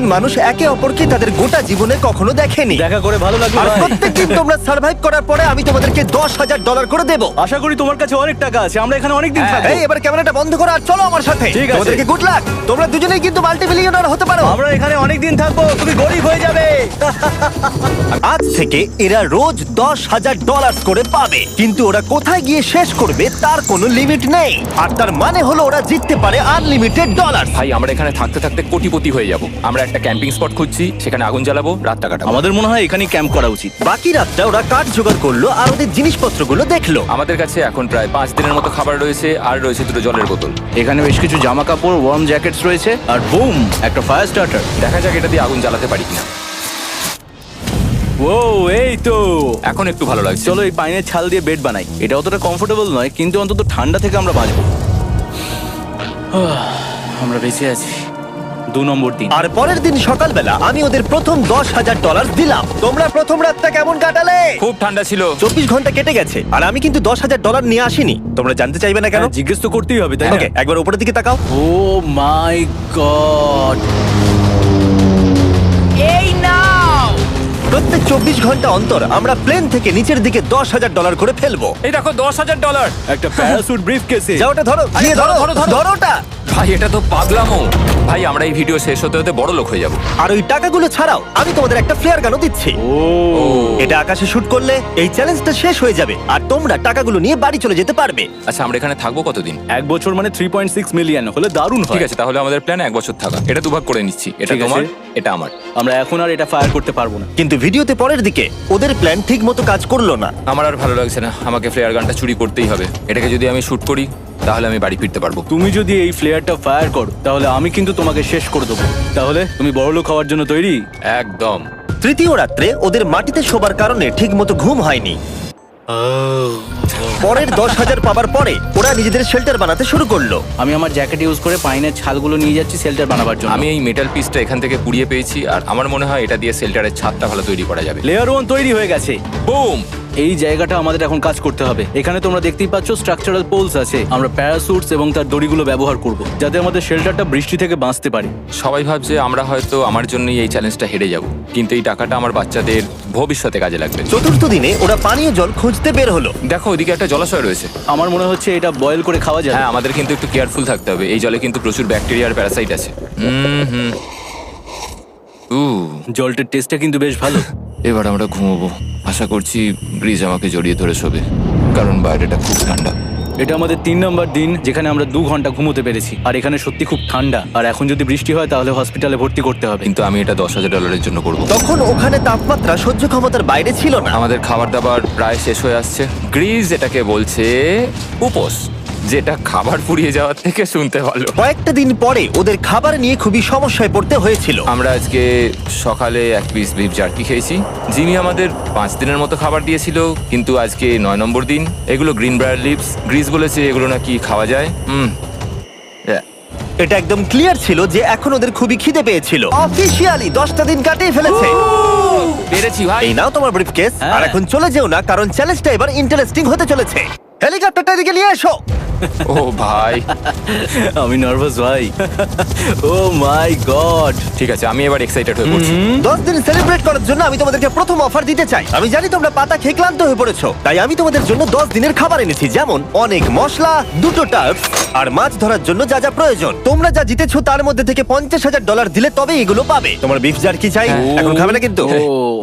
দুজন মানুষ একে অপরকে তাদের গোটা জীবনে কখনো দেখেনি। দেখা করে ভালো লাগলো আর ভাই। প্রত্যেকদিন তোমরা সার্ভাইভ করার পরে আমি তোমাদেরকে $10,000 করে দেবো। আশা করি তোমার কাছে অনেক টাকা আছে, আমরা এখানে অনেক দিন থাকবো। এই এবার ক্যামেরাটা বন্ধ করো আর চলো আমার সাথে। ঠিক আছে। তোমাদেরকে গুড লাক। তোমরা দুজনেই কিন্তু মাল্টিমিলিয়নার হতে পারো। আমরা এখানে অনেক দিন থাকবো, তুমি গরিব হয়ে যাবে। আজ থেকে এরা রোজ $10,000 করে পাবে, কিন্তু ওরা কোথায় গিয়ে শেষ করবে তার কোনো লিমিট নেই। আর তার মানে হলো ওরা জিততে পারে আনলিমিটেড ডলার। ভাই আমরা এখানে থাকতে থাকতে কোটিপতি হয়ে যাব। আমরা একটা ক্যাম্পিং স্পট খুঁজছি, সেখানে আগুন জ্বালাবো, রাতটা কাটাবো। আমাদের মনে হয় এখানেই ক্যাম্প করা উচিত। বাকি রাতটা ওরা কাঠ জোগাড় করলো আর ওদের জিনিসপত্রগুলো দেখলো। আমাদের কাছে এখন প্রায় 5 দিনের মতো খাবার রয়েছে, আর রয়েছে 2 জলের বোতল। এখানে বেশ কিছু জামা কাপড়, ওয়ার্ম জ্যাকেটস রয়েছে, আর বুম, একটা ফায়ার স্টার্টার। দেখা যাক এটা দিয়ে আগুন জ্বালাতে পারি কিনা। ও এই তো, এখন একটু ভালো লাগছে। চলো এই পাইনের ছাল দিয়ে বেড বানাই। এটা অতটা কমফোর্টেবল নয়, কিন্তু অন্তত ঠান্ডা থেকে আমরা বাঁচবো। আমরা বেঁচে আছি। 2 নম্বর দিন। আর পরের দিন সকালবেলা আমি ওদের প্রথম $10,000 দিলাম। তোমরা প্রথম রাতটা কেমন কাটালে? খুব ঠান্ডা ছিল। 24 ঘন্টা কেটে গেছে আর আমি কিন্তু $10,000 নিয়ে আসিনি। তোমরা জানতে চাইবে না কেন? হ্যাঁ, জিজ্ঞেস তো করতেই হবে, তাই না? ওকে, একবার উপরের দিকে তাকাও। ও মাই গড! প্রত্যেক 24 ঘন্টা অন্তর আমরা প্লেন থেকে নিচের দিকে $10,000 করে ফেলবো। এই দেখো $10,000। একটা প্যারাসুট ব্রিফকেসে। যা ওটা ধরো, গিয়ে ধরো, ধরো ওটা। ভাই এটা তো পাগলামো। ভাই আমরা এই ভিডিও শেষ হতে হতে বড় লোক হয়ে যাব। আর ওই টাকাগুলো ছাড়াও আমি তোমাদের একটা ফ্লেয়ার গানও দিচ্ছি। ও এটা আকাশে শুট করলে এই চ্যালেঞ্জটা শেষ হয়ে যাবে আর তোমরা টাকাগুলো নিয়ে বাড়ি চলে যেতে পারবে। আচ্ছা আমরা এখানে থাকবো কতদিন? 1 বছর মানে 3.6 মিলিয়ন হলে দারুণ হয়। ঠিক আছে, তাহলে আমাদের প্ল্যান 1 বছর থাকা। এটা দুভাগ করে নিচ্ছি, এটা ঠিক আছে। তোমার, এটা আমার। আমরা এখন আর এটা ফায়ার করতে পারবো না। কিন্তু ভিডিওতে পরের দিকে ওদের প্ল্যান ঠিক মতো কাজ করলো না। আমার আর ভালো লাগছে না, আমাকে ফ্লেয়ার গানটা চুরি করতেই হবে। এটাকে যদি আমি শুট করি তাহলে আমি বাড়ি ফিরতে পারবো। তুমি যদি এই ফ্লেয়ারটা ফায়ার করো তাহলে আমি কিন্তু তোমাকে শেষ করে দেবো। তাহলে তুমি বড়লোক হওয়ার জন্য তৈরি? একদম। তৃতীয় রাত্রে ওদের মাটিতে শোবার কারণে ঠিক মতো ঘুম হয়নি। পরের 10,000 পাবার পরে ওরা নিজেদের শেল্টার বানাতে শুরু করলো। আমি আমার জ্যাকেট ইউজ করে পাইনের ছালগুলো নিয়ে যাচ্ছি শেল্টার বানাবার জন্য। আমি এই মেটাল পিসটা এখান থেকে কুড়িয়ে পেয়েছি, আর আমার মনে হয় এটা দিয়ে শেল্টারের ছাদটা ভালো তৈরি করা যাবে। লেয়ার 1 তৈরি হয়ে গেছে। বুম! এই জায়গাটা আমাদের এখন কাজ করতে হবে। এখানে তোমরা দেখতেই পাচ্ছ স্ট্রাকচারাল পোলস আছে। আমরা প্যারাসুটস এবং তার দড়িগুলো ব্যবহার করব যাতে আমাদের শেল্টারটা বৃষ্টি থেকে বাঁচতে পারে। সবাই ভাবছে আমরা হয়তো আমার জন্যই এই চ্যালেঞ্জটা হেরে যাব, কিন্তু এই টাকাটা আমার বাচ্চাদের ভবিষ্যতে কাজে লাগবে। চতুর্থ দিনে ওরা পানীয় জল খুঁজতে বের হলো। দেখো ওদিকে একটা জলাশয় রয়েছে। আমার মনে হচ্ছে এটা বয়েল করে খাওয়া যায়। হ্যাঁ, আমাদের কিন্তু একটু কেয়ারফুল থাকতে হবে। এই জলে কিন্তু প্রচুর ব্যাকটেরিয়া আর প্যারাসাইট আছে। জলটার টেস্টটা কিন্তু বেশ ভালো। এবার আমরা ঘুমোবো। আশা করছি ব্রিজ আমাকে জড়িয়ে ধরে শোবে, কারণ বাইরেটা খুব ঠান্ডা। এটা আমাদের 3 নম্বর দিন যেখানে আমরা 2 ঘন্টা ঘুমোতে পেরেছি। আর এখানে সত্যি খুব ঠান্ডা। আর এখন যদি বৃষ্টি হয় তাহলে হসপিটালে ভর্তি করতে হবে। কিন্তু আমি এটা $10,000 জন্য করব। তখন ওখানে তাপমাত্রা সহ্য ক্ষমতার বাইরে ছিল না। আমাদের খাবার দাবার প্রায় শেষ হয়ে আসছে। গ্রিজ এটাকে বলছে উপোস, যেটা খাবার পুড়িয়ে যাওয়ার থেকে শুনতে ভালো। কয়েকটা দিন পরে ওদের খাবার নিয়ে খুবই সমস্যায় পড়তে হয়েছিল। আমরা আজকে সকালে 1 পিস বিফ জার্কি খেয়েছি। জিমি আমাদের 5 দিনের মতো খাবার দিয়েছিল, কিন্তু আজকে 9 নম্বর দিন। এগুলো গ্রিন ব্রায়ার লিভস। গ্রিজ বলেছে এগুলো নাকি খাওয়া যায়। এটা একদম ক্লিয়ার ছিল যে এখন ওদের খুবই খিদে পেয়েছিল। অফিশিয়ালি 10টা দিন কাটিয়ে ফেলেছে। পেরেছি ভাই। এই নাও তোমার ব্রিফকেস। হ্যাঁ। আর এখন চলে যেও না, কারণ চ্যালেঞ্জটা এবার ইন্টারেস্টিং হতে চলেছে। হেলিকপ্টারটা এদিকে নিয়ে এসো। ও ভাই, আমি নার্ভাস ভাই। ও মাই গড! ঠিক আছে, আমি এবার এক্সাইটেড হয়ে পড়ছি। 10 দিন সেলিব্রেট করার জন্য আমি তোমাদেরকে প্রথম অফার দিতে চাই। আমি জানি তোমরা পাতা খেয়ে ক্লান্ত হয়ে পড়েছো, তাই আমি তোমাদের জন্য 10 দিনের খাবার এনেছি, যেমন অনেক মশলা, 2টো টার্ফ আর মাছ ধরার জন্য যা যা প্রয়োজন। তোমরা যা জিতেছো তার মধ্যে থেকে $50,000 দিলে তবে এগুলো পাবে। তোমার বিফ জার্কি চাই? এখন খাবে না কিন্তু।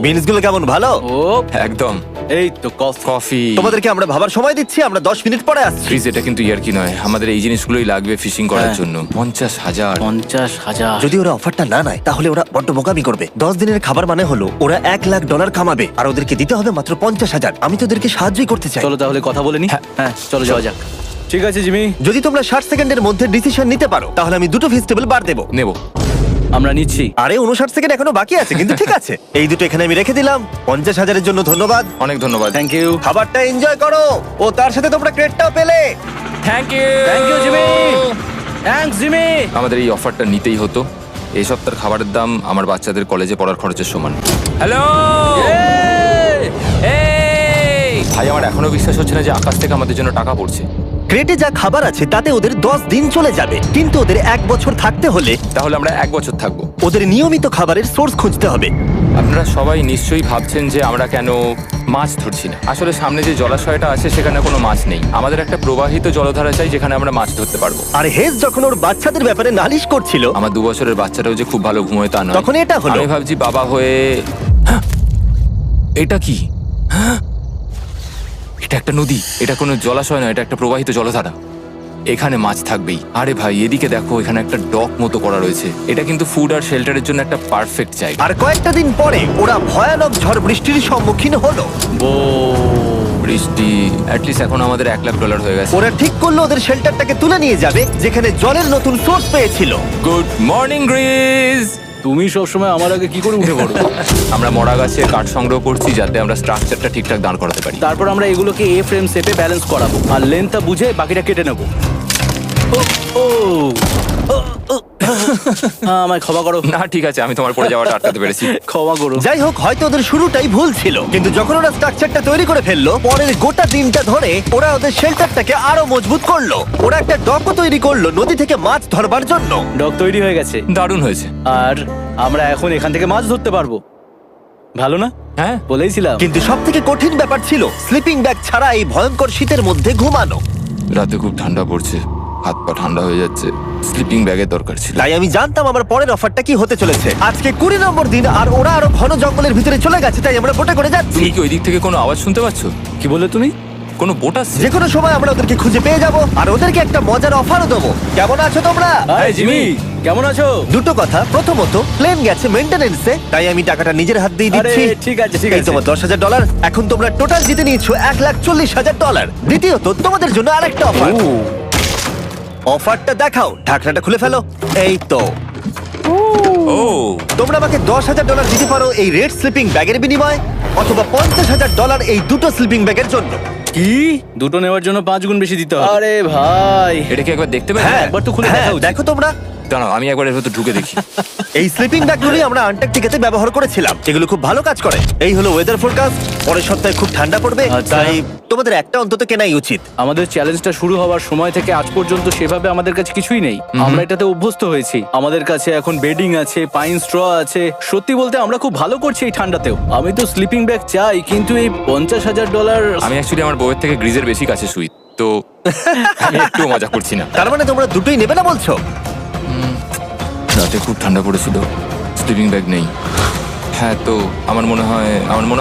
বিনস গুলো কেমন ভালো? ও একদম। এই তো কফি। কফি। তোমাদেরকে আমরা ভাবার সময় দিচ্ছি, আমরা 10 মিনিট পরে আসছি। ফ্রিজ, এটা কিন্তু ইয়ার কি নয়। আমাদের এই জিনিসগুলোই লাগবে ফিশিং করার হ্যাঁ। জন্য। 50,000। 50,000। যদি ওরা অফারটা না নেয় তাহলে ওরা বড্ড বোকামি করবে। 10 দিনের খাবার মানে হলো ওরা $1,00,000 কামাবে আর ওদেরকে দিতে হবে মাত্র 50,000। আমি তো ওদেরকে সাহায্যই করতে চাই। চলো তাহলে কথা বলে নি। হ্যাঁ চলো যাওয়া যাক। ঠিক আছে জিমি, যদি তোমরা 60 সেকেন্ডের মধ্যে ডিসিশন নিতে পারো তাহলে আমি 2টো ভেজিটেবল বার দেবো। নেব। আমরা নিচ্ছি। আরে 59 সেকেন্ড এখনো বাকি আছে, কিন্তু ঠিক আছে। এই দুটো এখানে আমি রেখে দিলাম। 50,000-এর জন্য ধন্যবাদ। অনেক ধন্যবাদ। Thank you. খাবারটা এনজয় করো। ও তার সাথে তোমরা ক্রেডটাও পেলে। Thank you. Thank you Jimmy. Thanks Jimmy. আমাদের এই অফারটা নিতেই হতো। এই সপ্তাহের খাবারের দাম আমার বাচ্চাদের কলেজে পড়ার খরচের সমান। হ্যালো ভাই, আমার এখনো বিশ্বাস হচ্ছে না যে আকাশ থেকে আমাদের জন্য টাকা পড়ছে। ক্রেটে যা খাবার আছে তাতে ওদের 10 দিন চলে যাবে, কিন্তু ওদের 1 বছর থাকতে হলে তাহলে আমরা 1 বছর থাকবো। ওদের নিয়মিত খাবারের সোর্স খুঁজতে হবে। আপনারা সবাই নিশ্চয়ই ভাবছেন যে আমরা কেন মাছ ধরছি না। আসলে সামনে যে জলাশয়টা আছে সেখানে কোনো মাছ নেই। আমাদের একটা প্রবাহিত জলধারা চাই যেখানে আমরা মাছ ধরতে পারবো। আর হেজ যখন ওর বাচ্চাদের ব্যাপারে নালিশ করছিল, আমার 2 বছরের বাচ্চাটাও যে খুব ভালো ঘুমোয় তা নয়। তখন এটা হলো। আমি ভাবছি বাবা হয়ে এটা কি? এটা একটা নদী, এটা কোনো জলাশয় নয়, এটা একটা প্রবাহিত জলধারা। এখানে মাছ থাকবেই। আরে ভাই এদিকে দেখো, এখানে একটা ডক মতো করা রয়েছে। এটা কিন্তু ফুড আর শেল্টারের জন্য একটা পারফেক্ট জায়গা। আর কয়েকটা দিন পরে ওরা ভয়ানক ঝড় বৃষ্টির সম্মুখীন হলো। বৃষ্টি অ্যাটলিস্ট এখন আমাদের $1,00,000 হয়ে গেছে। ওরা ঠিক করলো ওদের শেল্টারটাকে তুলে নিয়ে যাবে, যেখানে জলের নতুন সোর্স পেয়েছিল। Good morning Greece. তুমি সবসময় আমার আগে কি করে উঠে পড়ো? আমরা মরা গাছের কাঠ সংগ্রহ করছি যাতে আমরা স্ট্রাকচারটা ঠিকঠাক দাঁড় করাতে পারি। তারপর আমরা এগুলোকে এ ফ্রেম শেপে ব্যালেন্স করাবো আর লেন্থটা বুঝে বাকিটা কেটে নেবো। আমায় ক্ষমা করো। না ঠিক আছে, আমি তোমার পড়ে যাওয়াটা আটকাতে পেরেছি। ক্ষমা করো। যাই হোক, হয়তো ওদের শুরুটাই ভুল ছিল, কিন্তু যখন ওরা স্ট্রাকচারটা তৈরি করে ফেললো, পরের গোটা দিনটা ধরে ওরা ওদের শেল্টারটাকে আরো মজবুত করলো। ওরা একটা ডকও তৈরি করলো নদী থেকে মাছ ধরবার জন্য। ডক তৈরি হয়ে গেছে দারুণ হয়েছে। আর আমরা এখন এখান থেকে মাছ ধরতে পারবো। ভালো না? হ্যাঁ বলেইছিলাম। কিন্তু সব থেকে কঠিন ব্যাপার ছিল স্লিপিং ব্যাগ ছাড়া এই ভয়ঙ্কর শীতের মধ্যে ঘুমানো। রাতে খুব ঠান্ডা পড়ছে, হাত পা ঠান্ডা হয়ে যাচ্ছে। স্লিপিং ব্যাগের দরকার ছিল। তাই আমি জানতাম আমার পরের অফারটা কি হতে চলেছে। আজকে 20 নম্বর দিন আর ওরা আরো ঘন জঙ্গলের ভিতরে চলে গেছে, তাই আমরা বোটে করে যাচ্ছি। তুমি কি ওই দিক থেকে কোনো আওয়াজ শুনতে পাচ্ছ? কি বলে তুমি? কোনো বোট আসছে? যে কোনো সময় আমরা ওদেরকে খুঁজে পেয়ে যাব আর ওদেরকে একটা মজার অফারও দেবো। কেমন আছো তোমরা? হাই জিমি, কেমন আছো? দুটো কথা, প্রথমত প্লেন গেছে মেইনটেনেন্সে, তাই আমি টাকাটা নিজের হাত দিয়ে আরে দিচ্ছি। ঠিক আছে ঠিক এই আছে। তোমার $10,000। এখন তোমরা টোটাল জিতে নিয়েছো $1,40,000। দ্বিতীয়ত তোমাদের জন্য আরেকটা অফার। অফারটা দেখাও, ঢাকনাটা খুলে ফেলো। এই তো ও তোমরা আমাকে $10,000 দিতে পারো এই রেড স্লিপিং ব্যাগের বিনিময়ে, অথবা $50,000 এই দুটো স্লিপিং ব্যাগের জন্য। কি? দুটো নেওয়ার জন্য 5 গুণ বেশি দিতে হবে? আরে ভাই, এটা কি একবার দেখতে পাই? হ্যাঁ একবার তো খুলে হ্যাঁ, দেখা উচিত। দেখো তোমরা। দাঁড়াও আমি একবার এর ভেতর ঢুকে দেখি। এই স্লিপিং ব্যাগগুলি আমরা আন্টার্কটিকাতে ব্যবহার করেছিলাম, এগুলো খুব ভালো কাজ করে। এই হলো ওয়েদার ফোরকাস্ট, পরের সপ্তাহে খুব ঠান্ডা পড়বে, আচ্ছা। তাই তোমাদের একটা অন্তত কেনাই উচিত। আমাদের চ্যালেঞ্জটা শুরু হওয়ার সময় থেকে আজ পর্যন্ত সেভাবে আমাদের কাছে কিছুই নেই। আমরা এটাতে অভ্যস্ত হয়েছি। আমাদের কাছে এখন বেডিং আছে, পাইন স্ট্র আছে। সত্যি বলতে আমরা খুব ভালো করছি এই ঠান্ডাতেও। আমি তো স্লিপিং ব্যাগ চাই, কিন্তু এই $50,000। আমি অ্যাকচুয়ালি আমার বউয়ের থেকে গ্রিজের বেশি কাছে শুই, তো আমি একটু মজা করছি না। তার মানে তোমরা দুটোই নেবে না বলছো? রাতে খুব ঠান্ডা পড়েছিল, স্লিপিং ব্যাগ নেই। হ্যাঁ, তো আমার মনে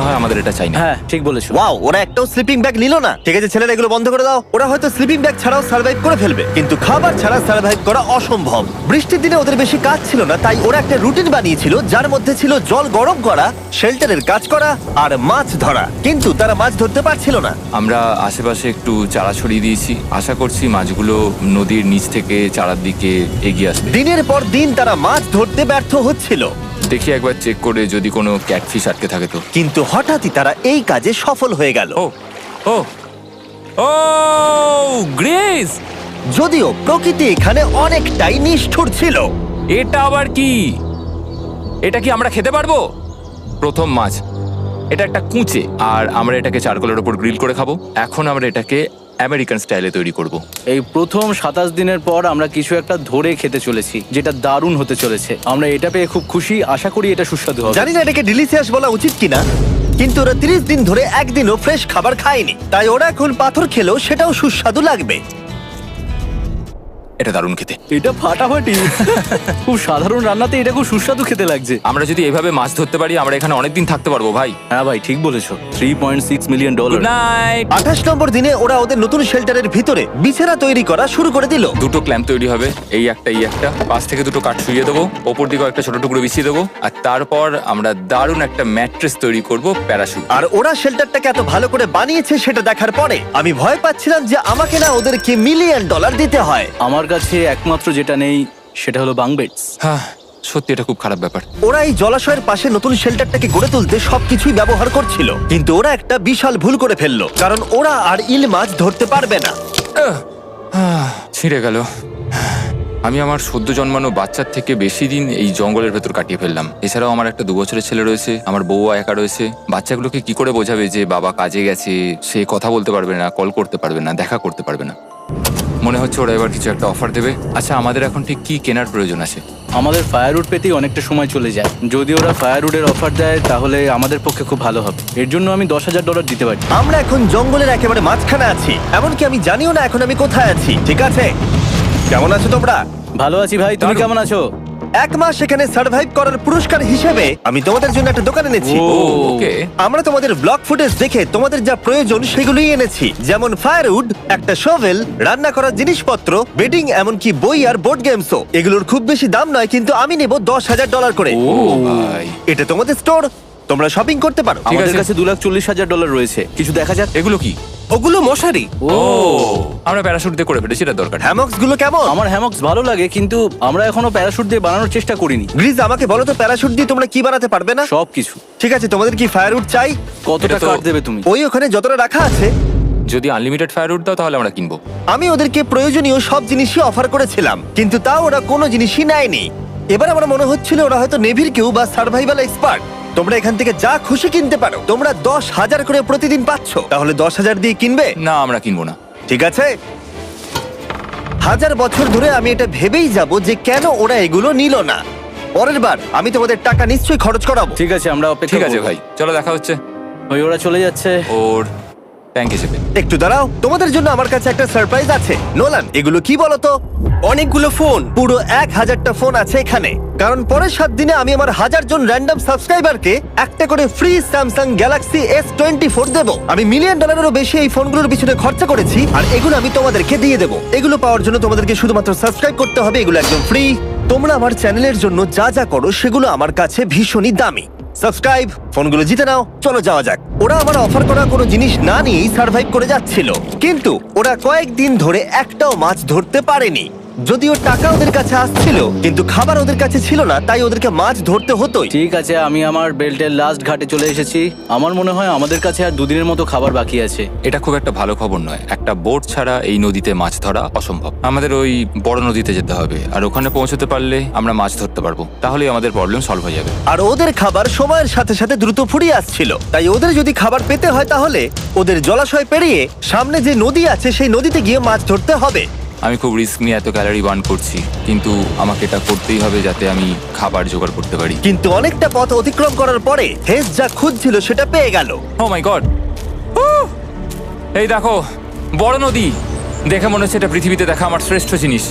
হয় আমাদের এটা চাই না। হ্যাঁ ঠিক বলেছো। ওয়াও, ওরা একটাও স্লিপিং ব্যাগ নিল না। ঠিক আছে ছেলেরা, এগুলো বন্ধ করে দাও। ওরা হয়তো স্লিপিং ব্যাগ ছাড়াও সার্ভাইভ করে ফেলবে, কিন্তু খাবার ছাড়া সার্ভাইভ করা অসম্ভব। বৃষ্টির দিনে ওদের বেশি কাজ ছিল না, তাই ওরা একটা রুটিন বানিয়েছিল যার মধ্যে ছিল জল গরম করা, শেল্টারের কাজ করা আর মাছ ধরা। কিন্তু তারা মাছ ধরতে পারছিল না। আমরা আশেপাশে একটু চারা ছড়িয়ে দিয়েছি, আশা করছি মাছগুলো নদীর নিচ থেকে চারার দিকে এগিয়ে আসবে। দিনের পর দিন তারা মাছ ধরতে ব্যর্থ হচ্ছিল, দেখি একবার চেক করে যদি কোনো ক্যাটফিশ আটকে থাকে তো। কিন্তু হঠাৎই তারা এই কাজে সফল হয়ে গেল। ও ও ও গ্রেস, যদিও প্রকৃতি এখানে অনেকটাই নিষ্ঠুর ছিল। এটা আবার কি? এটা কি আমরা খেতে পারবো? প্রথম মাছ। এটা একটা কুঁচে, আর আমরা এটাকে চারকোলের ওপর গ্রিল করে খাবো। এখন আমরা এটাকে আমেরিকান স্টাইলে তৈরি করব। এই প্রথম 27 দিনের পর আমরা কিছু একটা ধরে খেতে চলেছি, যেটা দারুণ হতে চলেছে। আমরা এটা পেয়ে খুব খুশি, আশা করি এটা সুস্বাদু হবে। জানি না এটাকে ডিলিশিয়াস বলা উচিত কিনা, কিন্তু ওরা 30 দিন ধরে একদিনও ফ্রেশ খাবার খায়নি, তাই ওরা এখন পাথর খেলেও সেটাও সুস্বাদু লাগবে। এটা দারুণ খেতে। এটা ফাটাফাটি। খুব সাধারণ রান্নাতে এটা খুব সুস্বাদু খেতে লাগছে। আমরা যদি এভাবে মাছ ধরতে পারি আমরা এখানে অনেকদিন থাকতে পারবো ভাই। হ্যাঁ ভাই ঠিক বলেছো। $3.6 মিলিয়ন। Good night. 28 নম্বর দিনে ওরা ওদের নতুন শেল্টারের ভিতরে বিছানা তৈরি করা শুরু করে দিল। দুটো ক্ল্যাম্প তৈরি হবে, এই একটা পাশ থেকে দুটো কাঠ শুইয়ে দেবো, ওপর দিকে একটা ছোট টুকরো বিছিয়ে দেবো, আর তারপর আমরা দারুণ একটা ম্যাট্রেস তৈরি করব, প্যারাশুট। আর ওরা শেল্টারটাকে এত ভালো করে বানিয়েছে সেটা দেখার পরে আমি ভয় পাচ্ছিলাম যে আমাকে না ওদেরকে $1 মিলিয়ন দিতে হয়। আমার কাছে একমাত্র যেটা নেই সেটা হলো বাঙ্ক বেডস। হ্যাঁ সত্যি এটা খুব খারাপ ব্যাপার। ওরা এই জলাশয়ের পাশে নতুন শেল্টারটাকে গড়ে তুলতে সবকিছুই ব্যবহার করছিল, কিন্তু ওরা একটা বিশাল ভুল করে ফেললো, কারণ ওরা আর ইল মাছ ধরতে পারবে না। ছিঁড়ে গেল। আমি আমার সদ্য জন্মানো বাচ্চার থেকে বেশি দিন এই জঙ্গলের ভেতর কাটিয়ে ফেললাম। এছাড়াও আমার একটা 2 বছরের ছেলে রয়েছে, আমার বউ একা রয়েছে। বাচ্চাগুলোকে কি করে বোঝাবে যে বাবা কাজে গেছে? সে কথা বলতে পারবে না, কল করতে পারবে না, দেখা করতে পারবে না। মনে হচ্ছে ওরা এবার কিছু একটা অফার দেবে। আচ্ছা, আমাদের এখন ঠিক কি কেনার প্রয়োজন আছে? আমাদের ফায়ারউড পেতেই অনেকটা সময় চলে যায়। যদি ওরা ফায়ারউডের অফার দেয় তাহলে আমাদের পক্ষে খুব ভালো হবে। এর জন্য আমি $10,000 দিতে পারি। আমরা এখন জঙ্গলের একেবারে মাঝখানে আছি, এমনকি আমি জানিও না এখন আমি কোথায় আছি। ঠিক আছে, কেমন আছো তোমরা? ভালো আছি ভাই, তুমি দারুণ। কেমন আছো? 1 মাস এখানে সার্ভাইভ করার পুরস্কার হিসেবে আমি তোমাদের জন্য একটা দোকান এনেছি। ও। ওকে। আমরা তোমাদের ব্লগ ফুটেজ দেখে তোমাদের যা প্রয়োজন সেগুলোই এনেছি, যেমন ফায়ারউড, একটা শোভেল, রান্না করার জিনিসপত্র, বেডিং, এমনকি বই আর বোর্ড গেমসও। এগুলোর খুব বেশি দাম নয়, কিন্তু আমি নেব $10,000 করে। ও ভাই, এটা তোমাদের স্টোর, তোমরা শপিং করতে পারো। ঠিক আমাদের আছে। কাছে $2,40,000 রয়েছে। কিছু দেখা যাক। এগুলো কি? ওগুলো মশারি। ও, আমরা প্যারাশুট দিয়ে করে ফেলেছি, এটা দরকার নেই। হ্যামক্স গুলো কেমন? আমার হ্যামক্স ভালো লাগে, কিন্তু আমরা এখনো প্যারাশুট দিয়ে বানানোর চেষ্টা করিনি। গ্রিজ, আমাকে বলো তো, প্যারাশুট দিয়ে তোমরা কি বানাতে পারবে না? সবকিছু। ঠিক আছে, তোমাদের কি ফায়ারউড চাই? কতটা এটা তো- কাট দেবে তুমি? ওই ওখানে যতটা রাখা আছে। যদি আনলিমিটেড ফায়ারউড দাও তাহলে আমরা কিনবো। আমি ওদেরকে প্রয়োজনীয় সব জিনিসই অফার করেছিলাম, কিন্তু তাও ওরা কোনো জিনিসই নেয়নি। এবার আমার মনে হচ্ছিল ওরা হয়তো নেভির কেউ বা সার্ভাইভাল এক্সপার্ট। তোমরা এখান থেকে যা খুশি কিনতে পারো। তোমরা 10,000 করে প্রতিদিন পাচ্ছ, তাহলে 10,000 দিয়ে কিনবে? না, আমরা কিনবো না। ঠিক আছে। 1000 বছর ধরে আমি এটা ভেবেই যাব যে কেন ওরা এগুলো নিল না। পরের বার আমি তোমাদের টাকা নিশ্চয়ই খরচ করাবো। ঠিক আছে, আমরা অপেক্ষা ঠিক আছে করব। ভাই, চলো দেখা হচ্ছে ওই ওরা চলে যাচ্ছে। ওর ব্যাংক হিসেবে। একটু দাঁড়াও, তোমাদের জন্য আমার কাছে একটা সারপ্রাইজ আছে। নোলান, এগুলো কি বলো তো? অনেকগুলো ফোন, পুরো 1000টা ফোন আছে এখানে। কারণ পরের 7 দিনে আমি আমার 1000 জন র্যান্ডম সাবস্ক্রাইবারকে একটা করে ফ্রি স্যামসাং গ্যালাক্সি S24 দেবো। আমি $1 মিলিয়নেরও বেশি এই ফোনগুলোর পিছনে খরচা করেছি, আর এগুলো আমি তোমাদেরকে দিয়ে দেবো। এগুলো পাওয়ার জন্য তোমাদেরকে শুধুমাত্র সাবস্ক্রাইব করতে হবে, এগুলো একদম ফ্রি। তোমরা আমার চ্যানেলের জন্য যা যা করো সেগুলো আমার কাছে ভীষণই দামি। সাবস্ক্রাইব, ফোনগুলো জিতে নাও। চলো যাওয়া যাক। ওরা আমার অফার করা কোনো জিনিস না নিয়েই সার্ভাইভ করে যাচ্ছিল, কিন্তু ওরা কয়েকদিন ধরে একটাও মাছ ধরতে পারেনি। যদিও টাকা ওদের কাছে আসছিল, কিন্তু খাবার ওদের কাছে ছিল না, তাই ওদেরকে মাছ ধরতে হতোই। ঠিক আছে, আমি আমার বেল্টের লাস্ট ঘাটে চলে এসেছি। আমার মনে হয় আমাদের কাছে আর 2 দিনের মতো খাবার বাকি আছে। এটা খুব একটা ভালো খবর নয়। একটা বোট ছাড়া এই নদীতে মাছ ধরা অসম্ভব। আমাদের ওই বড় নদীতে যেতে হবে, আর ওখানে পৌঁছতে পারলে আমরা মাছ ধরতে পারবো। তাহলেই আমাদের প্রবলেম সলভ হয়ে যাবে। আর ওদের খাবার সময়ের সাথে সাথে দ্রুত ফুরিয়ে আসছিল, তাই ওদের যদি খাবার পেতে হয় তাহলে ওদের জলাশয় পেরিয়ে সামনে যে নদী আছে সেই নদীতে গিয়ে মাছ ধরতে হবে। আমি খুব রিস্ক নিয়ে এত ক্যালোরি বার্ন করছি, কিন্তু আমাকে এটা করতেই হবে যাতে আমি খাবার জোগাড় করতে পারি। কিন্তু অনেকটা পথ অতিক্রম করার পরে হেস যা খুঁজছিল সেটা পেয়ে গেল। ও মাই গড, এই দেখো বড় নদী। দেখে মনে হচ্ছে এটা পৃথিবীতে দেখা আমার শ্রেষ্ঠ জিনিস।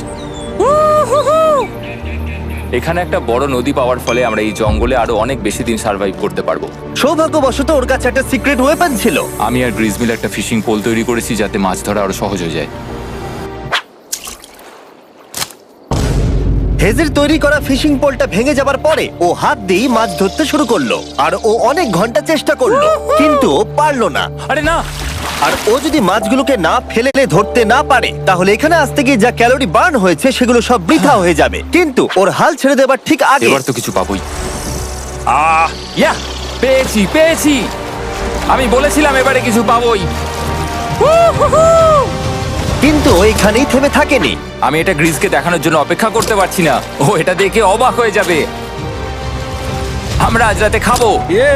এখানে একটা বড় নদী পাওয়ার ফলে আমরা এই জঙ্গলে আরো অনেক বেশি দিন সার্ভাইভ করতে পারবো। সৌভাগ্যবশত ওর কাছে একটা সিক্রেট ওয়েপন ছিল। আমি আর গ্রিজমিল একটা ফিশিং পোল তৈরি করেছি যাতে মাছ ধরা আরো সহজ হয়ে যায়। হেজের তৈরি করা ফিশিং পোলটা ভেঙে যাবার পরে ও হাত দিয়ে মাছ ধরতে শুরু করলো, আর ও অনেক ঘন্টা চেষ্টা করলো, কিন্তু ও পারলো না। আরে না, আর ও যদি মাছগুলোকে না ফেলে ধরতে না পারে তাহলে এখানে আসতে গিয়ে যা ক্যালোরি বার্ন হয়েছে সেগুলো সব বৃথা হয়ে যাবে। কিন্তু ওর হাল ছেড়ে দেবার ঠিক আগে এবার তো কিছু পাবোই। ইয়া, পেয়েছি পেয়েছি। আমি বলেছিলাম এবারে কিছু পাবোই। কিন্তু ও এখানেই থেমে থাকেনি। আমি এটা গ্রিজকে দেখানোর জন্য অপেক্ষা করতে পারছি না। ও এটা দেখে অবাক হয়ে যাবে। আমরা আজ রাতে খাবো। ইয়ে,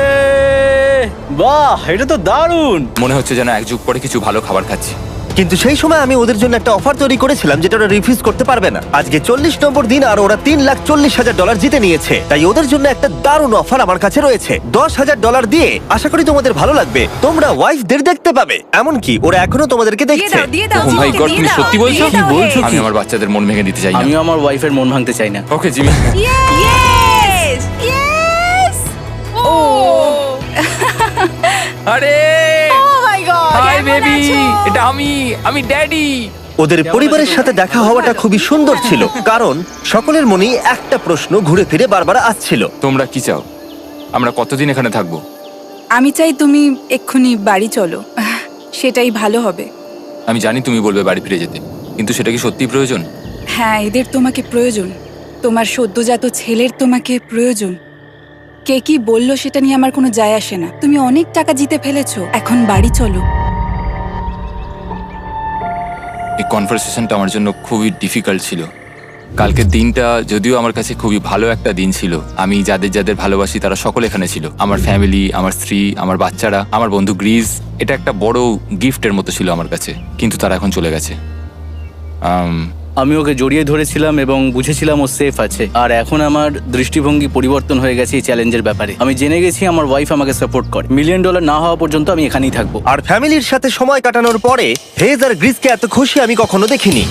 বাহ, এটা তো দারুণ। মনে হচ্ছে যেন এক যুগ পরে কিছু ভালো খাবার খাচ্ছি। কিন্তু সেই সময় আমি ওদের জন্য একটা অফার তৈরি করেছিলাম যেটা ওরা রিফিউজ করতে পারবে না। আজকে 40 নম্বর দিন আর ওরা $3,40,000 জিতে নিয়েছে, তাই ওদের জন্য একটা দারুণ অফার আমার কাছে রয়েছে। $10,000 দিয়ে আশা করি তোমাদের ভালো লাগবে। তোমরা ওয়াইফদের দেখতে পাবে, এমনকি ওরা এখনো তোমাদেরকে দেখছে। ও মাই গড, তুমি সত্যি বলছো? কি বলছো? আমি আমার বাচ্চাদের মন ভেঙে দিতে চাই না। আমিও আমার ওয়াইফের মন ভাঙতে চাই না। Okay Jimmy. Yes! Yes! Oh! আরে Oh my god! হাই কেমন বেবি, আছো? এটা আমি ড্যাডি। ওদের পরিবারের সাথে দেখা হওয়াটা খুবই সুন্দর ছিল, কারণ সকলের মনেই একটা প্রশ্ন ঘুরে ফিরে বারবার আসছিল। তোমরা কি চাও? আমরা কতদিন এখানে থাকবো? আমি চাই তুমি এক্ষুনি বাড়ি চলো, সেটাই ভালো হবে। আমি জানি তুমি বলবে বাড়ি ফিরে যেতে, কিন্তু সেটা কি সত্যি প্রয়োজন? হ্যাঁ, এদের তোমাকে প্রয়োজন। তোমার সদ্যজাত ছেলের তোমাকে প্রয়োজন। কে কি বললো সেটা নিয়ে আমার কোনো যায় আসে না। তুমি অনেক টাকা জিতে ফেলেছো, এখন বাড়ি চলো। এই কনভারসেশনটা আমার জন্য খুবই ডিফিকাল্ট ছিল। কালকের দিনটা যদিও আমার কাছে খুবই ভালো একটা দিন ছিল। আমি যাদের যাদের ভালোবাসি তারা সকলে এখানে ছিল। আমার ফ্যামিলি, আমার স্ত্রী, আমার বাচ্চারা, আমার বন্ধু গ্রিজ। এটা একটা বড় গিফটের মতো ছিল আমার কাছে, কিন্তু তারা এখন চলে গেছে। আমি ওকে জড়িয়ে ধরেছিলাম এবং বুঝেছিলাম ও সেফ আছে। আর এখন আমার দৃষ্টিভঙ্গি পরিবর্তন হয়ে গেছে এই চ্যালেঞ্জের ব্যাপারে। আমি জেনে গেছি আমার ওয়াইফ আমাকে সাপোর্ট করে। $1 মিলিয়ন না হওয়া পর্যন্ত আমি এখানেই থাকবো। আর ফ্যামিলির সাথে সময় কাটানোর পরে হেজ আর গ্রিসকে এত খুশি আমি কখনো দেখিনি।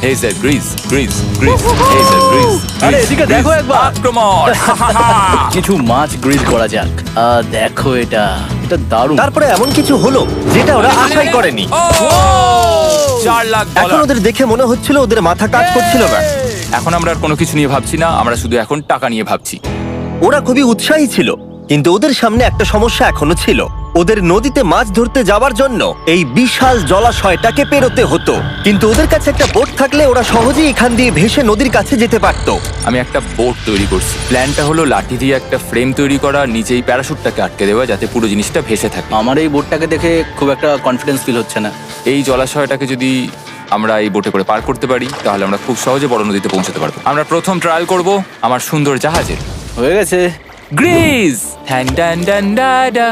হেজার গ্রিজ গ্রিজ গ্রিজ হেজার গ্রিজ। আরে এদিকে দেখো একবার। আক্রমণ! কিছু মাছ গ্রিল করা যাক। দেখো এটা দারুণ। তারপরে এমন কিছু হলো যেটা ওরা আশাই করেনি। ও! 4 লাখ এখন ডলার। ওদের দেখে মনে হচ্ছিল ওদের মাথা কাজ করছিল না। এখন আমরা আর কোনো কিছু নিয়ে ভাবছি না, আমরা শুধু এখন টাকা নিয়ে ভাবছি। ওরা খুবই উৎসাহী ছিল, কিন্তু ওদের সামনে একটা সমস্যা এখনো ছিল। ওদের নদীতে মাছ ধরতে যাওয়ার জন্য এই বিশাল জলাশয়টাকে পেরোতে হতো, কিন্তু ওদের কাছে একটা বোট থাকলে ওরা সহজেই এখান দিয়ে ভেসে নদীর কাছে যেতে পারতো। আমি একটা বোট তৈরি করছি। প্ল্যানটা হলো লাঠি দিয়ে একটা ফ্রেম তৈরি করা, নিচেই প্যারাশুটটাকে আটকে দেওয়া, যাতে পুরো জিনিসটা ভেসে থাকে। আমার এই বোটটাকে দেখে খুব একটা কনফিডেন্স ফিল হচ্ছে না। এই জলাশয়টাকে যদি আমরা এই বোটে করে পার করতে পারি, তাহলে আমরা খুব সহজে বড় নদীতে পৌঁছতে পারবো। আমরা প্রথম ট্রায়াল করব আমার সুন্দর জাহাজের। হয়ে গেছে। গ্রিজ ঠ্যান ড্যান ড্যান ডা ডা।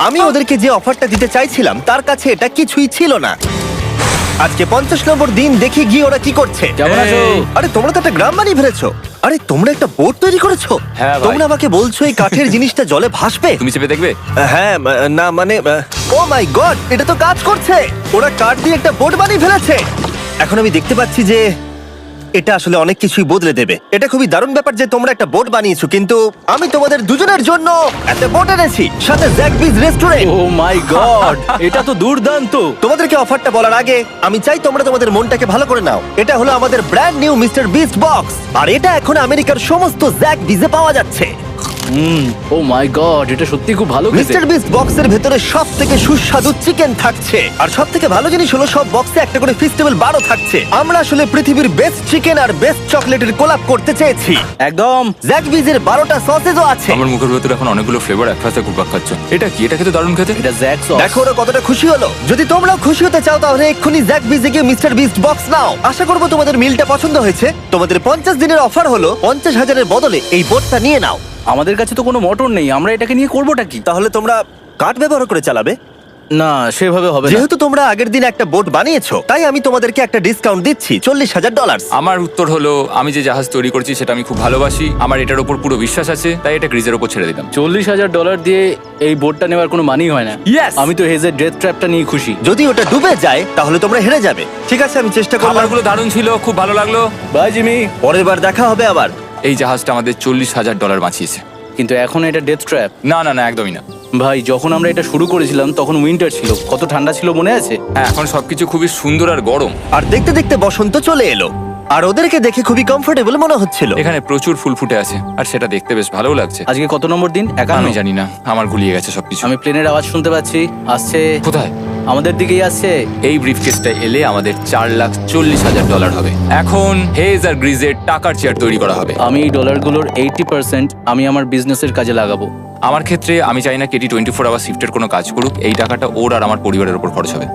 আমি ওদেরকে যে অফারটা দিতে চাইছিলাম তার কাছে এটা কিছুই ছিল না। আজকে 50 নম্বর দিন, দেখি গিয়ে ওরা কি করছে। কেমন আছো? এই। আরে তোমরা তো একটা গ্রাম বানিয়ে ফেলেছো। আরে তোমরা একটা বোট তৈরি করেছো? হ্যাঁ ভাই। তোমরা আমাকে বলছো এই কাঠের জিনিসটা জলে ভাসবে? তুমি চেপে দেখবে? হ্যাঁ, না মানে ও মাই গড, এটা তো কাজ করছে। ওরা কাঠ দিয়ে একটা বোট বানিয়ে ফেলেছে। এখন আমি দেখতে পাচ্ছি যে এটা আসলে অনেক কিছুই বদলে দেবে। এটা খুবই দারুণ ব্যাপার যে তোমরা একটা বোট বানিয়েছো, কিন্তু আমি তোমাদের দুজনের জন্য একটা বোট এনেছি, সাথে জ্যাকবিজ রেস্টুরেন্ট। ও মাই গড, এটা তো দুর্দান্ত। তোমাদেরকে অফারটা বলার আগে আমি চাই তোমরা তোমাদের মনটাকে ভালো করে নাও। এটা হলো আমাদের brand new Mr Beast box, আর এটা এখন আমেরিকার সমস্ত জ্যাকবিজে পাওয়া যাচ্ছে। ও মাই গড, এটা সত্যি খুব ভালো খেতে। মিস্টার বিস্ট বক্সের ভেতরে সব থেকে সুস্বাদু চিকেন থাকছে, আর সব থেকে ভালো জিনিস হলো সব বক্সে একটা করে ফেস্টিভ্যাল বারও থাকছে। আমরা আসলে পৃথিবীর বেস্ট চিকেন আর বেস্ট চকলেটের কোলাপ করতে চেয়েছি। একদম। জ্যাকবিজের 12টা সসেজও আছে। আমার মুখের ভেতরে এখন অনেকগুলো ফ্লেভার একসাথে ঘুরপাক খাচ্ছে। এটা কি? এটা খেতে দারুণ খেতে। এটা জ্যাক সস। দেখো ওরা কতটা খুশি হলো। যদি তোমরাও খুশি হতে চাও তাহলে এক্ষুনি জ্যাকবিজে গিয়ে মিস্টার বিস্ট বক্স নাও। আশা করবো তোমাদের মিলটা পছন্দ হয়েছে। তোমাদের 50 দিনের অফার হলো 50,000-এর বদলে এই বোটটা নিয়ে নাও। আমাদের কাছে তো কোনো মোটর নেই, আমরা এটাকে নিয়ে করবোটা কি? তাহলে তোমরা কাঠ ব্যবহার করে চালাবে? না, সেভাবে হবে না। যেহেতু তোমরা আগের দিন একটা বোট বানিয়েছো, তাই আমি তোমাদেরকে একটা ডিসকাউন্ট দিচ্ছি, $40,000। আমার উত্তর হলো, আমি যে জাহাজ তৈরি করছি সেটা আমি খুব ভালোবাসি, আমার এটার উপর পুরো বিশ্বাস আছে, তাই এটা গ্রিজের উপর ছেড়ে দিলাম। $40,000 দিয়ে এই বোটটা নেওয়ার কোনো মানেই হয় না। Yes! আমি তো হেজের ডেথ ট্র্যাপটা নিয়ে খুশি। যদি ওটা ডুবে যায় তাহলে তোমরা হেরে যাবে। ঠিক আছে, আমি চেষ্টা করলাম। খাবারগুলো দারুণ ছিল, খুব ভালো লাগলো। Bye Jimmy. পরের বার দেখা হবে আবার। এই জাহাজটা আমাদের $40,000 বাঁচিয়েছে। কিন্তু এখন এটা ডেথ ট্র্যাপ। না না না, একদমই না। ভাই, যখন আমরা এটা শুরু করেছিলাম তখন উইন্টার ছিল, কত ঠান্ডা ছিল মনে আছে? হ্যাঁ, এখন সবকিছু খুবই সুন্দর আর গরম। আর দেখতে দেখতে বসন্ত চলে এলো, আর ওদেরকে দেখে খুবই কমফোর্টেবল মনে হচ্ছিল। এখানে প্রচুর ফুল ফুটে আছে, আর সেটা দেখতে বেশ ভালোও লাগছে। আজকে কত নম্বর দিন? আমি 51। জানি না, আমার গুলিয়ে গেছে সবকিছু। আমি প্লেনের আওয়াজ শুনতে পাচ্ছি, আসছে। কোথায়? আমাদের দিকেই আসছে। এই ব্রিফকেসটা এলে আমাদের $4,40,000 হবে। এখন হেজ আর গ্রিজের টাকার চেয়ার তৈরি করা হবে। আমি এই ডলারগুলোর 80% আমি আমার বিজনেসের কাজে লাগাবো। আমার ক্ষেত্রে আমি চাই না কেটি 24 আওয়ার শিফটের কোনো কাজ করুক। এই টাকাটা ওর আর আমার পরিবারের উপর খরচ হবে।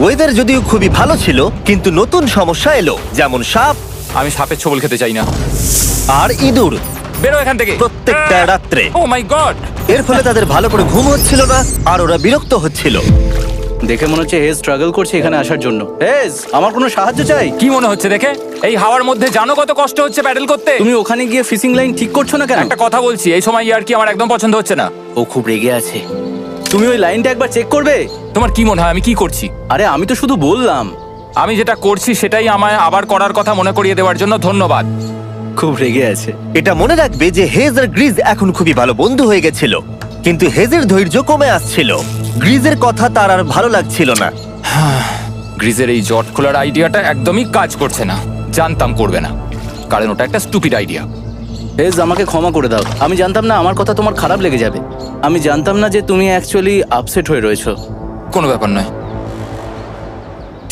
ওয়েদার যদিও খুবই ভালো ছিল, কিন্তু নতুন সমস্যা এলো, যেমন সাপ আমি সাপের ছোবল খেতে চাই না। আর ইঁদুর বেরো এখান থেকে প্রত্যেকটা রাত্রে। ও মাই গড! এর ফলে তাদের ভালো করে ঘুম হচ্ছিল না, আর ওরা বিরক্ত হচ্ছিল। দেখে মনে হচ্ছে হেজ স্ট্রাগল করছে এখানে আসার জন্য। হেজ, আমার কোনো সাহায্য চাই? কি মনে হচ্ছে দেখে? এই হাওয়ার মধ্যে জানো কত কষ্ট হচ্ছে প্যাডেল করতে? তুমি ওখানে গিয়ে ফিশিং লাইন ঠিক করছো না কেন? একটা কথা বলছি, এই সময় আর কি আমার একদম পছন্দ হচ্ছে না। ও খুব রেগে আছে। তুমি ওই লাইনটা একবার চেক করবে? তোমার কি মনে হয় আমি কি করছি? আরে আমি তো শুধু বললাম। আমি যেটা করছি সেটাই আমায় আবার করার কথা মনে করিয়ে দেওয়ার জন্য ধন্যবাদ। খুব রেগে আছে। এটা মনে রাখবে যে হেজ আর গ্রিজ এখন খুবই ভালো বন্ধু হয়ে গেছিল, কিন্তু হেজের ধৈর্য কমে আসছিল। গ্রিজের কথা তার আর ভালো লাগছিল না। গ্রিজের এই জট খোলার আইডিয়াটা একদমই কাজ করছে না। জানতাম করবে না, কারণ ওটা একটা স্টুপিড আইডিয়া। হেজ, আমাকে ক্ষমা করে দাও। আমি জানতাম না আমার কথা তোমার খারাপ লেগে যাবে। আমি জানতাম না যে তুমি অ্যাকচুয়ালি আপসেট হয়ে রয়েছো। কোনো ব্যাপার নয়।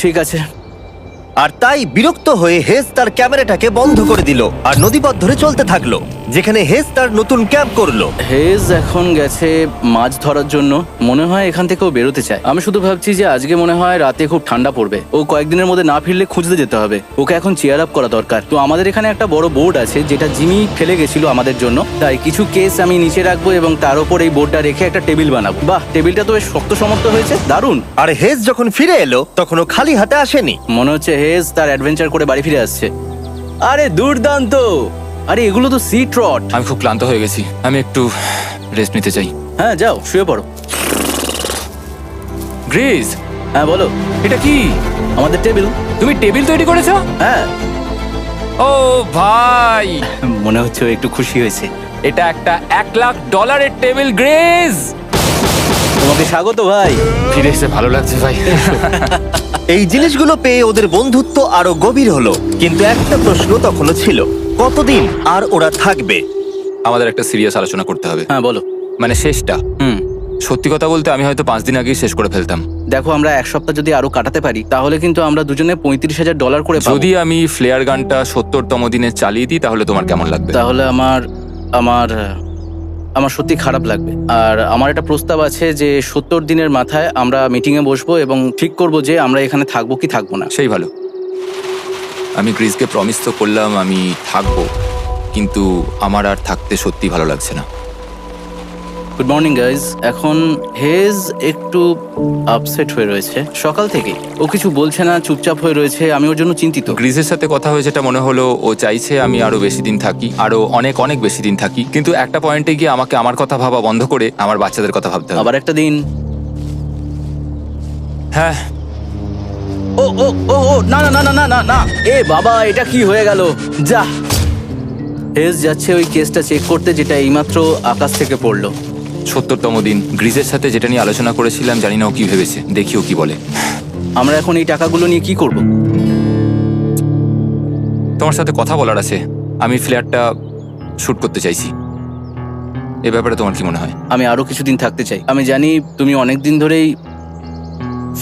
ঠিক আছে, আর তাই বিরক্ত হয়ে হেজ তার ক্যামেরাটাকে বন্ধ করে দিল আর নদীপথ ধরে চলতে থাকলো, যেখানে হেজ তার নতুন ক্যাম্প করলো। হেজ এখন গেছে মাছ ধরার জন্য। মনে হয় এখান থেকেও বেরোতে চায়। আমি শুধু ভাবছি যে আজকে মনে হয় রাতে খুব ঠান্ডা পড়বে। ও কয়েকদিনের মধ্যে না ফিরলে খুঁজতে যেতে হবে। ওকে এখন চেয়ার আপ করা দরকার। তো আমাদের এখানে একটা বড় বোর্ড আছে যেটা জিমি ফেলে গেছিল আমাদের জন্য। তাই কিছু কেস আমি নিচে রাখবো এবং তার উপর এই বোর্ডটা রেখে একটা টেবিল বানাবো। বাহ, টেবিলটা তো বেশ শক্ত সমর্থ হয়েছে, দারুণ। আর হেজ যখন ফিরে এলো তখন ও খালি হাতে আসেনি। মনে হচ্ছে হেজ তার অ্যাডভেঞ্চার করে বাড়ি ফিরে আসছে। আরে দুর্দান্ত! আরে এগুলো তো সি ট্রট। আমি খুব ক্লান্ত হয়ে গেছি, আমি একটু রেস্ট নিতে চাই। হ্যাঁ যাও, শুয়ে পড়ো। গ্রেস, হ্যাঁ বলো। এটা কি? আমাদের টেবিল। তুমি টেবিল তৈরি করেছো? হ্যাঁ, ও ভাই, মনে হচ্ছে ও একটু খুশি হয়েছে। এটা একটা $1,00,000 টেবিল। গ্রেস, তোমাকে স্বাগত ভাই। ফিরে এসে ভালো লাগছে ভাই। এই জিনিসগুলো পেয়ে ওদের বন্ধুত্ব আরো গভীর হলো, কিন্তু একটা প্রশ্ন তখনও ছিল, কতদিন আর ওরা থাকবে? আমাদের একটা সিরিয়াস আলোচনা করতে হবে, হ্যাঁ বলো। মানে শেষটা। সত্যি কথা বলতে আমি হয়তো 5 দিন আগেই শেষ করে ফেলতাম। দেখো, আমরা এক সপ্তাহ যদি আরো কাটাতে পারি তাহলে কিন্তু আমরা দুজনে $35,000 করে পাবো। যদি আমি ফ্লেয়ার গানটা 70তম দিনে চালিয়ে দিই তাহলে তোমার কেমন লাগবে? তাহলে আমার সত্যি খারাপ লাগবে। আর আমার একটা প্রস্তাব আছে যে 70 দিনের মাথায় আমরা মিটিং এ বসবো এবং ঠিক করব যে আমরা এখানে থাকবো কি থাকবো না। সেই ভালো। আমি গ্রিসকে প্রমিস তো করলাম আমি থাকবো, কিন্তু আমার আর থাকতে সত্যি ভালো লাগছে না। Good morning guys. এখন হেজ একটু আপসেট হয়ে রয়েছে সকাল থেকে। ও কিছু বলছে না, চুপচাপ হয়ে রয়েছে। আমি ওর জন্য চিন্তিত। গ্রিসের সাথে কথা হয়েছে, এটা মনে হলো ও চাইছে আমি আরো বেশি দিন থাকি, আরো অনেক অনেক বেশি দিন থাকি। কিন্তু একটা পয়েন্টে গিয়ে আমাকে আমার কথা ভাবা বন্ধ করে আমার বাচ্চাদের কথা ভাবতে হবে। আবার একটা দিন। হ্যাঁ, ও ও ও ও না না না না না না না, এ বাবা, এটা কি হয়ে গেল? যা, হেজ যাচ্ছে ওই কেসটা চেক করতে যেটা এইমাত্র আকাশ থেকে পড়লো। 70তম দিন। গ্রিসের সাথে যেটা নিয়ে আলোচনা করেছিলাম, জানি না ও কি ভেবেছে, দেখি ও কি বলে। আমরা এখন এই টাকাগুলো নিয়ে কি করব? তোমার সাথে কথা বলার আছে। আমি ফ্ল্যাটটা শুট করতে চাইছি। এ ব্যাপারে তোমার কি মনে হয়? আমি আরো কিছুদিন থাকতে চাই। আমি জানি তুমি অনেক দিন ধরেই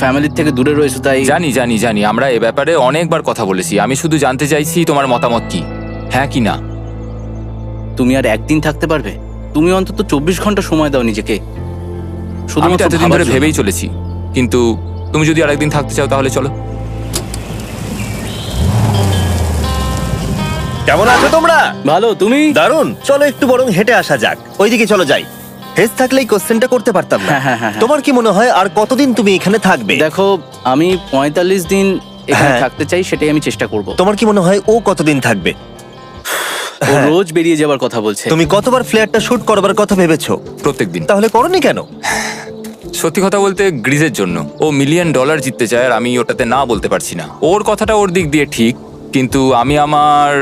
ফ্যামিলির থেকে দূরে রয়েছো, তাই জানি জানি জানি, আমরা এ ব্যাপারে অনেকবার কথা বলেছি। আমি শুধু জানতে চাইছি তোমার মতামত কি, হ্যাঁ কি না। তুমি আর একদিন থাকতে পারবে? তুমি অন্তত 24 ঘন্টা সময় দাও নিজেকে। আমি তো শুধুমাত্র এতদিন ভাবার ধরে জন্য। ভেবেই চলেছি, কিন্তু তুমি যদি আরেকদিন থাকতে চাও তাহলে চলো। কেমন আছো তোমরা? ভালো, তুমি? দারুণ। চলো একটু বরং হেঁটে আসা যাক, ওইদিকে চলো যাই। হেজ থাকলে এই কোশ্চেনটা করতে পারতাম না। হ্যাঁ। তোমার কি মনে হয় আর কতদিন তুমি এখানে থাকবে? দেখো, আমি 45 দিন এখানে হ্যাঁ। থাকতে চাই, সেটাই আমি চেষ্টা করব। তোমার কি মনে হয় ও কতদিন থাকবে? ও রোজ বেরিয়ে যাবার কথা বলছে। তুমি কতবার ফ্ল্যাটটা শুট করবার কথা ভেবেছো? প্রত্যেকদিন। তাহলে করনি কেন? সত্যি কথা বলতে গ্রিজের জন্য। ও $1 মিলিয়ন জিততে চায় আর আমি ওটাতে না বলতে পারছি না। ওর কথাটা ওর দিক দিয়ে ঠিক, কিন্তু আমি আমার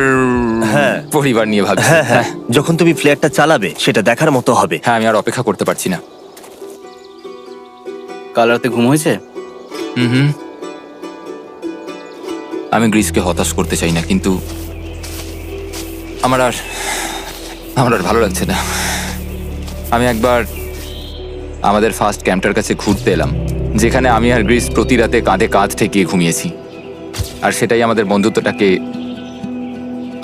হ্যাঁ। পরিবার নিয়ে ভাবছি। হ্যাঁ, যখন তুমি ফ্ল্যাটটা চালাবে সেটা দেখার মতো হবে। হ্যাঁ, আমি আর অপেক্ষা করতে পারছি না। কাল রাতে ঘুম হয়েছে? হুম। আমি গ্রিসকে হতাশ করতে চাই না, কিন্তু আমার আর ভালো লাগছে না। আমি একবার আমাদের ফার্স্ট ক্যাম্পটার কাছে ঘুরতে এলাম, যেখানে আমি আর গ্রিস প্রতি রাতে কাঁধে কাঁধ ঠেকিয়ে ঘুমিয়েছি, আর সেটাই আমাদের বন্ধুত্বটাকে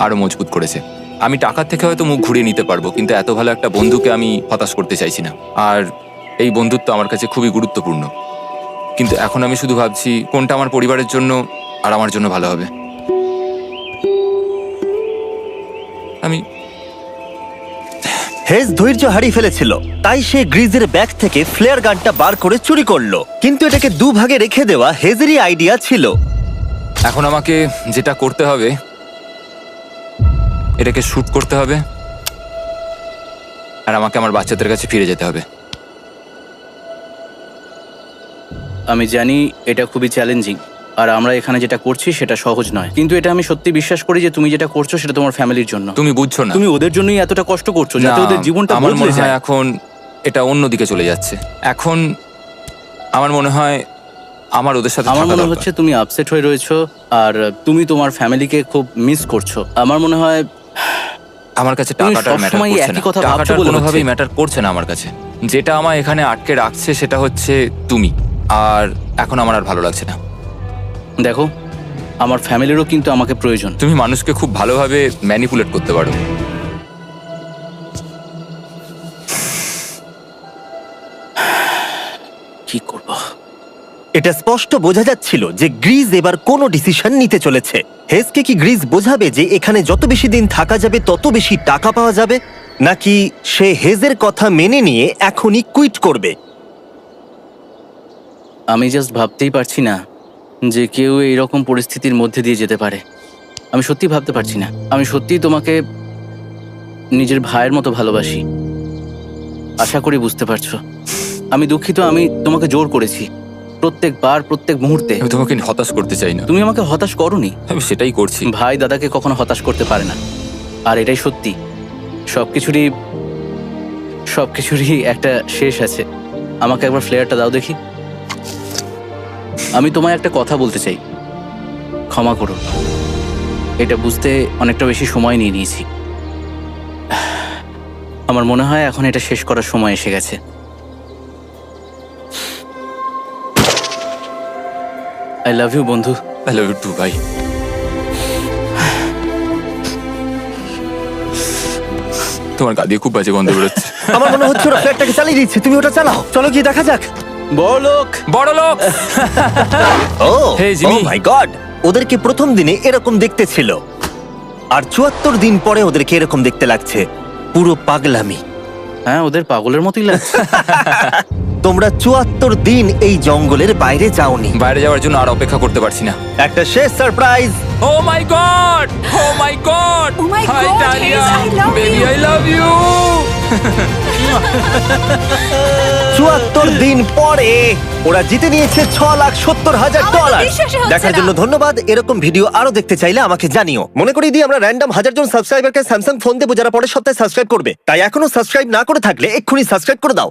আরো মজবুত করেছে। আমি টাকার থেকে হয়তো মুখ ঘুরিয়ে নিতে পারবো, কিন্তু এত ভালো একটা বন্ধুকে আমি হতাশ করতে চাইছি না। আর এই বন্ধুত্ব আমার কাছে খুবই গুরুত্বপূর্ণ। কিন্তু এখন আমি শুধু ভাবছি কোনটা আমার পরিবারের জন্য আর আমার জন্য ভালো হবে। আমি হেজ ধৈর্য হারিয়ে ফেলেছিল, তাই সে গ্রিজের ব্যাগ থেকে ফ্লেয়ার গানটা বার করে চুরি করলো। কিন্তু এটাকে দুভাগে রেখে দেওয়া হেজেরই আইডিয়া ছিল। এখন আমাকে যেটা করতে হবে, এটাকে শুট করতে হবে, আর আমাকে আমার বাচ্চাদের কাছে ফিরে যেতে হবে। আমি জানি এটা খুবই চ্যালেঞ্জিং, আর আমরা এখানে যেটা করছি সেটা সহজ নয়, কিন্তু এটা আমি সত্যি বিশ্বাস করি যে তুমি যেটা করছো সেটা তোমার ফ্যামিলির জন্য। তুমি বুঝছো না, তুমি ওদের জন্যই এতটা কষ্ট করছো যাতে না, ওদের জীবনটা আমার বদলে মনে হয় যায়। এখন এটা অন্যদিকে চলে যাচ্ছে। এখন আমার মনে হয় আমার ওদের সাথে আমার থাকা মনে দরকার। হচ্ছে তুমি আপসেট হয়ে রয়েছো আর তুমি তোমার ফ্যামিলিকে খুব মিস করছো। আমার মনে হয় আমার কাছে তুমি টাকাটার ম্যাটার সবসময় করছে একই না, কথা ভাবছো টাকাটার বলে কোনোভাবেই হচ্ছে। ম্যাটার করছে না আমার কাছে। যেটা আমায় এখানে আটকে রাখছে সেটা হচ্ছে তুমি, আর এখন আমার আর ভালো লাগছে না। দেখো, আমার ফ্যামিলিরও কিন্তু আমাকে প্রয়োজন। তুমি মানুষকে খুব ভালোভাবে ম্যানিপুলেট করতে পারো। কি করব? এটা স্পষ্ট বোঝা যাচ্ছিল যে গ্রিজ এবার কোনো ডিসিশন নিতে চলেছে। হেজকে কি গ্রিজ বোঝাবে যে এখানে যত বেশি দিন থাকা যাবে তত বেশি টাকা পাওয়া যাবে, নাকি সে হেজের কথা মেনে নিয়ে এখনই কুইট করবে? আমি জাস্ট ভাবতেই পারছি না যে কেউ এইরকম পরিস্থিতির মধ্যে দিয়ে যেতে পারে। আমি সত্যি ভাবতে পারছি না। আমি সত্যিই তোমাকে নিজের ভাইয়ের মতো ভালোবাসি। আশা করি বুঝতে পারছো। আমি দুঃখিত, আমি তোমাকে জোর করেছি প্রত্যেকবার, প্রত্যেক মুহূর্তে। আমি তোমাকে হতাশ করতে চাই না, তুমি আমাকে হতাশ করোনি। আমি সেটাই করছি। ভাই দাদাকে কখনো হতাশ করতে পারে না, আর এটাই সত্যি। সবকিছুরই একটা শেষ আছে। আমাকে একবার ফ্লেয়ারটা দাও দেখি। আমি তোমায় একটা কথা বলতে চাই, ক্ষমা করো। এটা বুঝতে অনেকটা বেশি সময় নিয়ে নিয়েছি। আমার মনে হয় এখন এটা শেষ করার সময় এসে গেছে। আই লাভ ইউ বন্ধু। আই লাভ ইউ টু ভাই। তোমার গা দিয়ে খুব বাজে গন্ধ বেরোচ্ছে। আমার মনে হচ্ছে ওরা ফ্ল্যাটটাকে চালিয়ে দিচ্ছে, তুমি ওটা চালাও। চলো গিয়ে দেখা যাক। বড়লোক। বড় লোক। ও Hey, Jimmy. মাই গড, ওদেরকে প্রথম দিনে এরকম দেখতে ছিল, আর ৭৪ দিন পরে ওদেরকে এরকম দেখতে লাগছে। পুরো পাগলামি। হ্যাঁ, ওদের পাগলের মতোই লাগছে। তোমরা ৭৪ দিন এই জঙ্গলের বাইরে যাওনি। বাইরে যাওয়ার জন্য আর অপেক্ষা করতে পারছি না। একটা শেষ surprise. Oh my God, oh my God, Oh my hi God, Dalia, Hayes, I love baby you. I love you. ৭৪ দিন পরে ওরা জিতে নিয়েছে $৬,৭০,০০০। আমার তো বিশ্বাসই হচ্ছে দেখার না। জন্য ধন্যবাদ। এরকম ভিডিও আরো দেখতে চাইলে আমাকে জানিও। মনে করিয়ে দিই, আমরা র্যান্ডম 1000 জন সাবস্ক্রাইবারকে স্যামসাং ফোন দেবো যারা পরে সপ্তাহে সাবস্ক্রাইব করবে। তাই এখনো সাবস্ক্রাইব না করে থাকলে এক্ষুনি সাবস্ক্রাইব করে দাও।